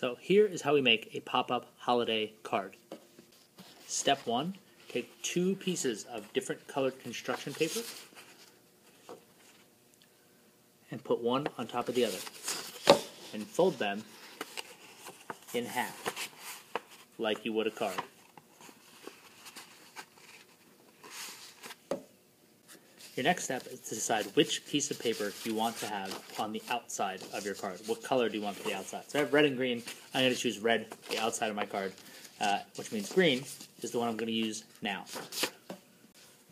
So here is how we make a pop-up holiday card. Step 1, take 2 pieces of different colored construction paper and put one on top of the other and fold them in half like you would a card. Your next step is to decide which piece of paper you want to have on the outside of your card. What color do you want for the outside? So I have red and green. I'm going to choose red for the outside of my card, which means green is the one I'm going to use now.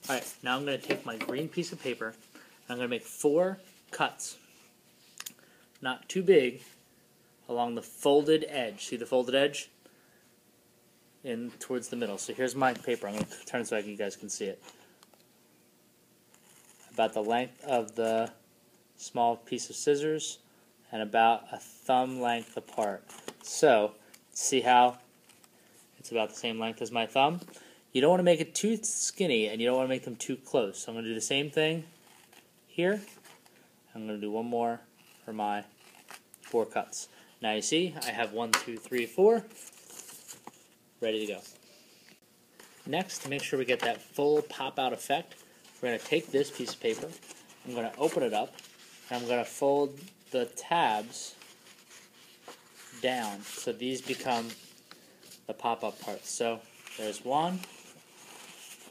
Alright, now I'm going to take my green piece of paper and I'm going to make 4 cuts, not too big, along the folded edge. See the folded edge? In towards the middle. So here's my paper. I'm going to turn it so you guys can see it. About the length of the small piece of scissors and about a thumb length apart. So, see how it's about the same length as my thumb? You don't want to make it too skinny and you don't want to make them too close. So I'm going to do the same thing here. I'm going to do one more for my 4 cuts. Now you see, I have 1, 2, 3, 4 ready to go. Next, to make sure we get that full pop-out effect, we're going to take this piece of paper, I'm going to open it up, and I'm going to fold the tabs down so these become the pop-up parts. So there's 1,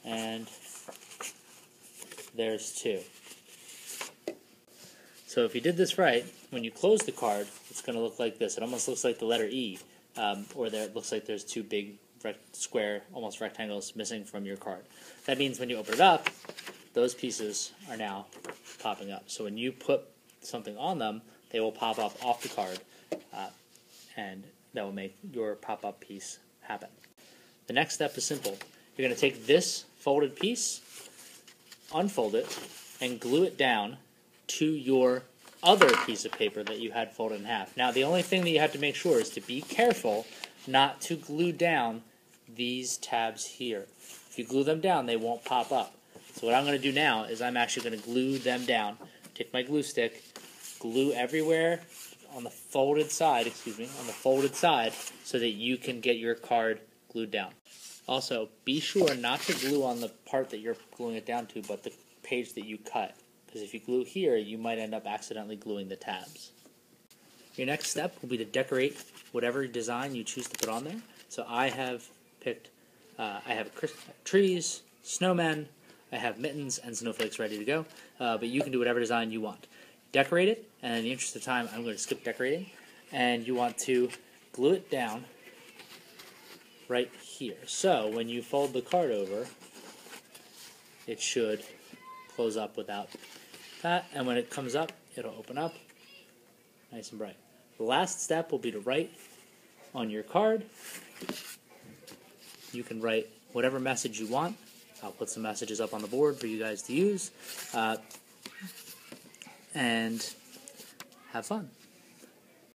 and there's 2. So if you did this right, when you close the card, it's going to look like this. It almost looks like the letter E, or there it looks like there's 2 big square, almost rectangles missing from your card. That means when you open it up, those pieces are now popping up. So when you put something on them, they will pop up off the card, and that will make your pop-up piece happen. The next step is simple. You're going to take this folded piece, unfold it, and glue it down to your other piece of paper that you had folded in half. Now, the only thing that you have to make sure is to be careful not to glue down these tabs here. If you glue them down, they won't pop up. So what I'm going to do now is I'm actually going to glue them down. Take my glue stick, glue everywhere on the folded side, so that you can get your card glued down. Also, be sure not to glue on the part that you're gluing it down to, but the page that you cut. Because if you glue here, you might end up accidentally gluing the tabs. Your next step will be to decorate whatever design you choose to put on there. So I have picked, I have trees, snowmen, I have mittens and snowflakes ready to go, but you can do whatever design you want. Decorate it, and in the interest of time, I'm going to skip decorating, and you want to glue it down right here. So when you fold the card over, it should close up without that, and when it comes up, it'll open up nice and bright. The last step will be to write on your card. You can write whatever message you want. I'll put some messages up on the board for you guys to use, and have fun.